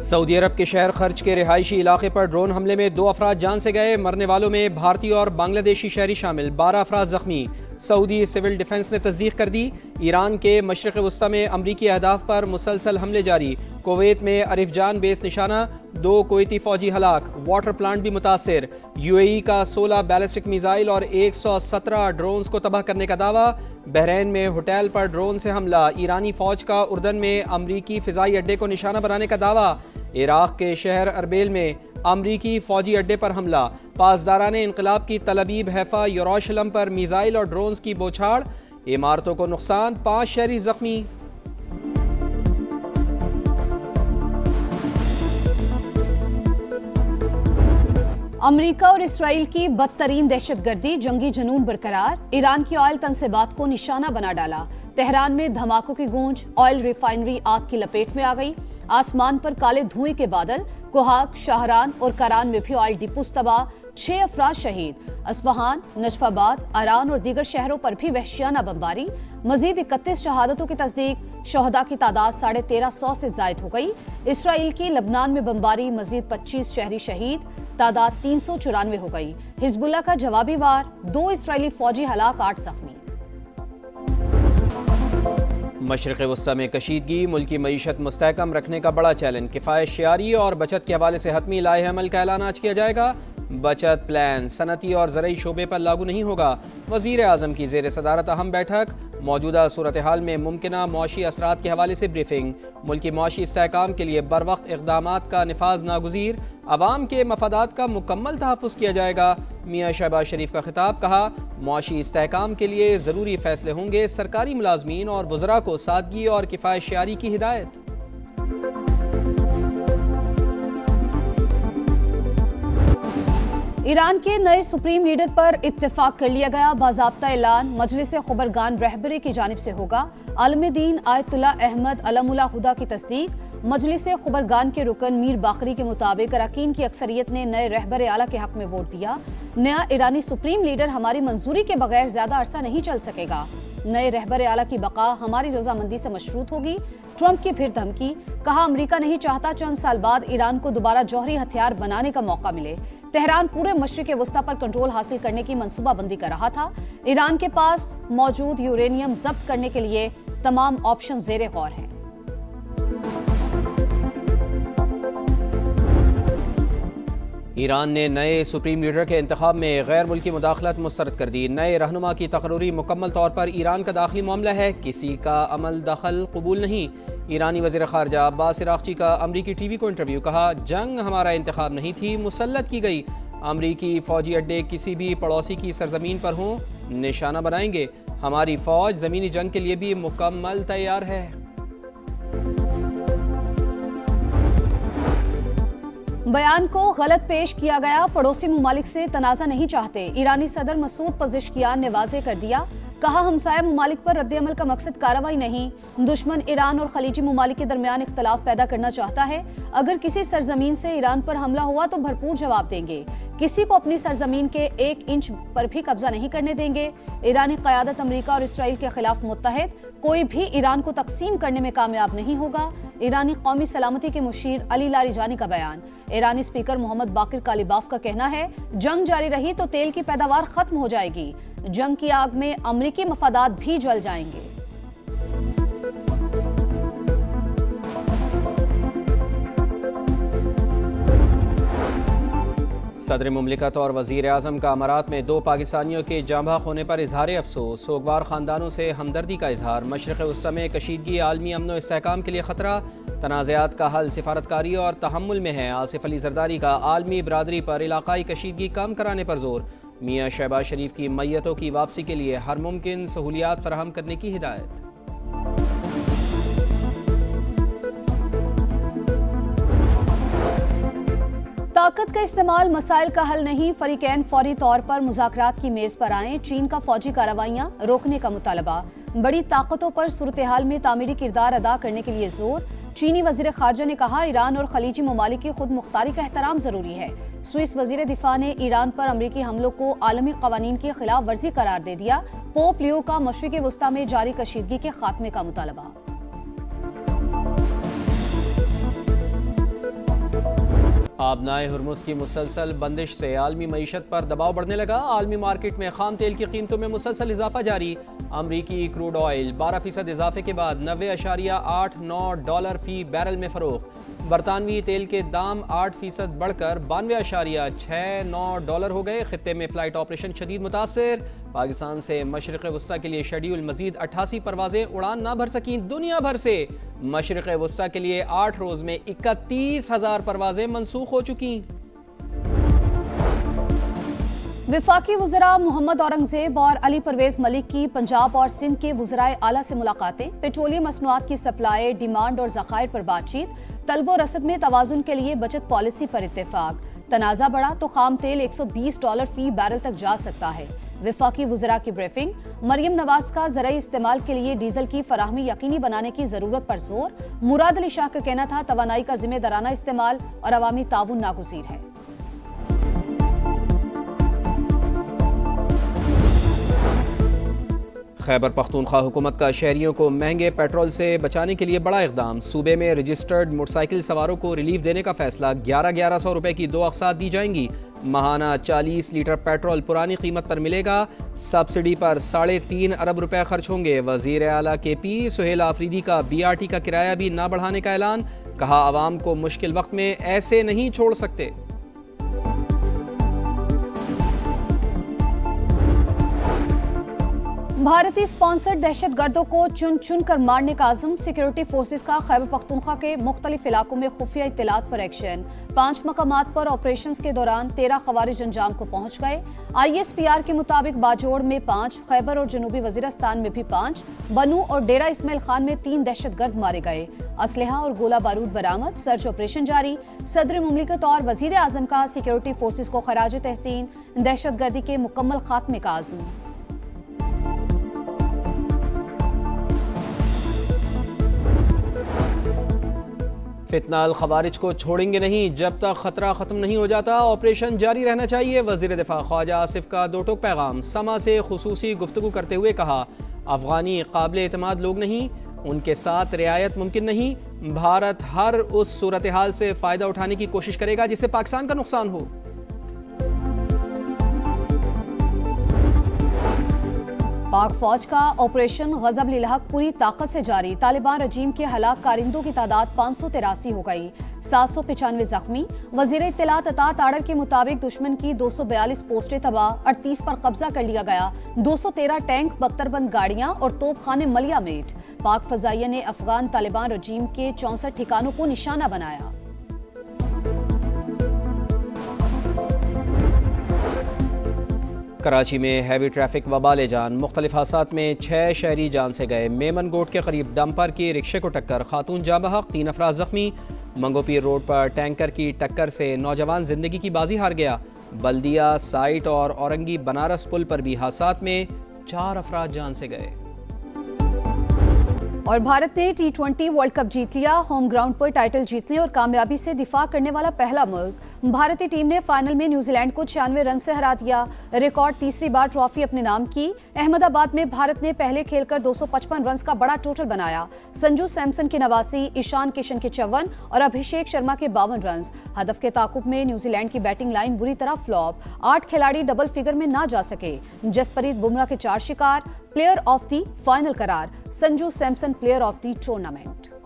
سعودی عرب کے شہر خرچ کے رہائشی علاقے پر ڈرون حملے میں 2 افراد جان سے گئے، مرنے والوں میں بھارتی اور بنگلہ دیشی شہری شامل، 12 افراد زخمی۔ سعودی سول ڈیفنس نے تصدیق کر دی۔ ایران کے مشرق وسطی میں امریکی اہداف پر مسلسل حملے جاری، کویت میں عرف جان بیس نشانہ، 2 کویتی فوجی ہلاک، واٹر پلانٹ بھی متاثر۔ یو اے ای کا 16 بیلسٹک میزائل اور 117 ڈرونز کو تباہ کرنے کا دعویٰ۔ بحرین میں ہوٹل پر ڈرون سے حملہ، ایرانی فوج کا اردن میں امریکی فضائی اڈے کو نشانہ بنانے کا دعویٰ۔ عراق کے شہر اربیل میں امریکی فوجی اڈے پر حملہ، پاسداران انقلاب کی تلابیب حیفا یروشلم پر میزائل اور ڈرونز کی بوچھاڑ، عمارتوں کو نقصان، 5 شہری زخمی۔ امریکہ اور اسرائیل کی بدترین دہشت گردی، جنگی جنون برقرار، ایران کی آئل تنصیبات کو نشانہ بنا ڈالا۔ تہران میں دھماکوں کی گونج، آئل ریفائنری آگ کی لپیٹ میں آ گئی۔ آسمان پر کالے دھوئیں کے بادل، کوہاگ، شاہران اور کران میں بھی آئل ڈپوز تباہ، 6 افراد شہید۔ اصفہان، نجف آباد، اران اور دیگر شہروں پر بھی وحشیانہ بمباری، مزید 31 شہادتوں کی تصدیق، شہداء کی تعداد 1350 سے زائد ہو گئی۔ اسرائیل کی لبنان میں بمباری، مزید 25 شہری شہید، تعداد 394 ہو گئی۔ حزب اللہ کا جوابی وار، 2 اسرائیلی فوجی ہلاک، 8 زخمی۔ مشرق وسطی میں کشیدگی، ملکی معیشت مستحکم رکھنے کا بڑا چیلنج، کفایت شعاری اور بچت کے حوالے سے حتمی لائحہ عمل کا اعلان آج کیا جائے گا۔ بچت پلان صنعتی اور زرعی شعبے پر لاگو نہیں ہوگا۔ وزیر اعظم کی زیر صدارت اہم بیٹھک، موجودہ صورتحال میں ممکنہ معاشی اثرات کے حوالے سے بریفنگ، ملکی معاشی استحکام کے لیے بروقت اقدامات کا نفاذ ناگزیر، عوام کے مفادات کا مکمل تحفظ کیا جائے گا۔ میاں شہباز شریف کا خطاب، کہا معاشی استحکام کے لیے ضروری فیصلے ہوں گے، سرکاری ملازمین اور وزراء کو سادگی اور کفایت شعاری کی ہدایت۔ ایران کے نئے سپریم لیڈر پر اتفاق کر لیا گیا، باضابطہ اعلان مجلس خبرگان رہبری کی جانب سے ہوگا۔ عالم دین آیت اللہ احمد علم اللہ خدا کی تصدیق، مجلس خبرگان کے رکن میر باقری کے مطابق اراکین کی اکثریت نے نئے رہبر اعلیٰ کے حق میں ووٹ دیا۔ نیا ایرانی سپریم لیڈر ہماری منظوری کے بغیر زیادہ عرصہ نہیں چل سکے گا۔ نئے رہبر اعلیٰ کی بقا ہماری رضامندی سے مشروط ہوگی۔ ٹرمپ کی پھر دھمکی، کہا امریکہ نہیں چاہتا چند سال بعد ایران کو دوبارہ جوہری ہتھیار بنانے کا موقع ملے۔ تہران پورے مشرق وسطی پر کنٹرول حاصل کرنے کی منصوبہ بندی کر رہا تھا۔ ایران کے پاس موجود یورینیم ضبط کرنے کے لیے تمام آپشن زیر غور ہیں۔ ایران نے نئے سپریم لیڈر کے انتخاب میں غیر ملکی مداخلت مسترد کر دی۔ نئے رہنما کی تقرری مکمل طور پر ایران کا داخلی معاملہ ہے، کسی کا عمل دخل قبول نہیں۔ ایرانی وزیر خارجہ عباس عراقچی کا امریکی ٹی وی کو انٹرویو، کہا جنگ ہمارا انتخاب نہیں تھی، مسلط کی گئی۔ امریکی فوجی اڈے کسی بھی پڑوسی کی سرزمین پر ہوں نشانہ بنائیں گے۔ ہماری فوج زمینی جنگ کے لیے بھی مکمل تیار ہے۔ بیان کو غلط پیش کیا گیا، پڑوسی ممالک سے تنازع نہیں چاہتے، ایرانی صدر مسعود پزشکیان نے واضح کر دیا، کہا ہمسایہ ممالک پر رد عمل کا مقصد کارروائی نہیں، دشمن ایران اور خلیجی ممالک کے درمیان اختلاف پیدا کرنا چاہتا ہے۔ اگر کسی سرزمین سے ایران پر حملہ ہوا تو بھرپور جواب دیں گے، کسی کو اپنی سرزمین کے 1 انچ پر بھی قبضہ نہیں کرنے دیں گے۔ ایرانی قیادت امریکہ اور اسرائیل کے خلاف متحد، کوئی بھی ایران کو تقسیم کرنے میں کامیاب نہیں ہوگا۔ ایرانی قومی سلامتی کے مشیر علی لاریجانی کا بیان، ایرانی اسپیکر محمد باقر کالیباف کا کہنا ہے جنگ جاری رہی تو تیل کی پیداوار ختم ہو جائے گی، جنگ کی آگ میں امریکی مفادات بھی جل جائیں گے۔ صدر مملکت اور وزیر اعظم کا امارات میں 2 پاکستانیوں کے جاں بحق ہونے پر اظہار افسوس، سوگوار خاندانوں سے ہمدردی کا اظہار۔ مشرق وسطی میں کشیدگی عالمی امن و استحکام کے لیے خطرہ، تنازعات کا حل سفارتکاری اور تحمل میں ہے۔ آصف علی زرداری کا عالمی برادری پر علاقائی کشیدگی کم کرانے پر زور، میاں شہباز شریف کی میتوں کی واپسی کے لیے ہر ممکن سہولیات فراہم کرنے کی ہدایت۔ طاقت کا استعمال مسائل کا حل نہیں، فریقین فوری طور پر مذاکرات کی میز پر آئیں، چین کا فوجی کارروائیاں روکنے کا مطالبہ، بڑی طاقتوں پر صورتحال میں تعمیری کردار ادا کرنے کے لیے زور۔ چینی وزیر خارجہ نے کہا ایران اور خلیجی ممالک کی خود مختاری کا احترام ضروری ہے۔ سوئس وزیر دفاع نے ایران پر امریکی حملوں کو عالمی قوانین کی خلاف ورزی قرار دے دیا۔ پوپ لیو کا مشرق وسطی میں جاری کشیدگی کے خاتمے کا مطالبہ۔ آبنائے ہرمز کی مسلسل بندش سے عالمی معیشت پر دباؤ بڑھنے لگا۔ عالمی مارکیٹ میں خام تیل کی قیمتوں میں مسلسل اضافہ جاری۔ امریکی کروڈ آئل 12% اضافے کے بعد $90.89 فی بیرل میں فروخت۔ برطانوی تیل کے دام 8% بڑھ کر $92.69 ہو گئے۔ خطے میں فلائٹ آپریشن شدید متاثر۔ پاکستان سے مشرق وسطی کے لیے شیڈیول مزید 88 پروازیں اڑان نہ بھر سکیں۔ دنیا بھر سے مشرق وسطی کے لیے 8 روز میں 31,000 پروازیں منسوخ ہو چکی۔ وفاقی وزراء محمد اورنگزیب اور علی پرویز ملک کی پنجاب اور سندھ کے وزرائے اعلیٰ سے ملاقاتیں۔ پیٹرولیم مصنوعات کی سپلائی، ڈیمانڈ اور ذخائر پر بات چیت۔ طلب و رسد میں توازن کے لیے بچت پالیسی پر اتفاق۔ تنازع بڑھا تو خام تیل $120 فی بیرل تک جا سکتا ہے۔ وفاقی وزراء کی بریفنگ۔ مریم نواز کا زرعی استعمال کے لیے ڈیزل کی فراہمی یقینی بنانے کی ضرورت پر زور۔ مراد علی شاہ کا کہنا تھا توانائی کا ذمہ دارانہ استعمال اور عوامی تعاون ناگزیر ہے۔ خیبر پختونخوا حکومت کا شہریوں کو مہنگے پیٹرول سے بچانے کے لیے بڑا اقدام۔ صوبے میں رجسٹرڈ موٹر سائیکل سواروں کو ریلیف دینے کا فیصلہ۔ 1100 روپے کی 2 اقساط دی جائیں گی۔ ماہانہ 40 لیٹر پیٹرول پرانی قیمت پر ملے گا۔ سبسڈی پر 3.5 ارب روپے خرچ ہوں گے۔ وزیر اعلیٰ کے پی سہیل آفریدی کا BRT کا کرایہ بھی نہ بڑھانے کا اعلان۔ کہا عوام کو مشکل وقت میں ایسے نہیں چھوڑ سکتے۔ بھارتی اسپانسرڈ دہشت گردوں کو چن چن کر مارنے کا عزم۔ سیکیورٹی فورسز کا خیبر پختونخوا کے مختلف علاقوں میں خفیہ اطلاعات پر ایکشن۔ 5 مقامات پر آپریشنز کے دوران 13 خوارج انجام کو پہنچ گئے۔ ISPR کے مطابق باجوڑ میں 5، خیبر اور جنوبی وزیرستان میں بھی 5، بنو اور ڈیرہ اسماعیل خان میں 3 دہشت گرد مارے گئے۔ اسلحہ اور گولہ بارود برآمد۔ سرچ آپریشن جاری۔ صدر مملکت اور وزیر اعظم کا سیکیورٹی فورسز کو خراج تحسین۔ دہشت گردی کے مکمل خاتمے کا عزم۔ فتنہ الخوارج کو چھوڑیں گے نہیں جب تک خطرہ ختم نہیں ہو جاتا۔ آپریشن جاری رہنا چاہیے۔ وزیر دفاع خواجہ آصف کا 2 ٹوک پیغام۔ سما سے خصوصی گفتگو کرتے ہوئے کہا افغانی قابل اعتماد لوگ نہیں، ان کے ساتھ رعایت ممکن نہیں۔ بھارت ہر اس صورتحال سے فائدہ اٹھانے کی کوشش کرے گا جس سے پاکستان کا نقصان ہو۔ پاک فوج کا آپریشن غضب للحق پوری طاقت سے جاری۔ طالبان رجیم کے ہلاک کارندوں کی تعداد 583 ہو گئی، 795 زخمی۔ وزیر اطلاعات عطا تاڑر کے مطابق دشمن کی 242 پوسٹیں تباہ، 38 پر قبضہ کر لیا گیا، 213 ٹینک، بختربند گاڑیاں اور توپ خانے ملیا میٹ۔ پاک فضائیہ نے افغان طالبان رجیم کے 64 ٹھکانوں کو نشانہ بنایا۔ کراچی میں ہیوی ٹریفک وبال جان۔ مختلف حادثات میں 6 شہری جان سے گئے۔ میمن گوٹ کے قریب ڈمپر کی رکشے کو ٹکر، خاتون جاں بحق، 3 افراد زخمی۔ منگو پیر روڈ پر ٹینکر کی ٹکر سے نوجوان زندگی کی بازی ہار گیا۔ بلدیہ سائٹ اور اورنگی بنارس پل پر بھی حادثات میں 4 افراد جان سے گئے۔ اور بھارت نے T20 ورلڈ کپ جیت لیا۔ ہوم گراؤنڈ پر ٹائٹل جیتنے اور کامیابی سے دفاع کرنے والا پہلا ملک۔ بھارتی ٹیم نے فائنل میں نیوزی لینڈ کو 96 رن سے ہرا دیا، ریکارڈ تیسری بار ٹرافی اپنے نام کی۔ احمد آباد میں بھارت نے پہلے کھیل کر 255 رنز کا بڑا ٹوٹل بنایا۔ سنجو سیمسن کی 89، ایشان کشن کے 54 اور ابھیشیک شرما کے 52 رنز۔ ہدف کے تعاقب میں نیوزی لینڈ کی بیٹنگ لائن بری طرح فلاپ، 8 کھلاڑی ڈبل فگر میں نہ جا سکے۔ جسپریت بمراہ کے 4 شکار، پلیئر آف دی فائنل قرار۔ Sanju Samson player of the tournament.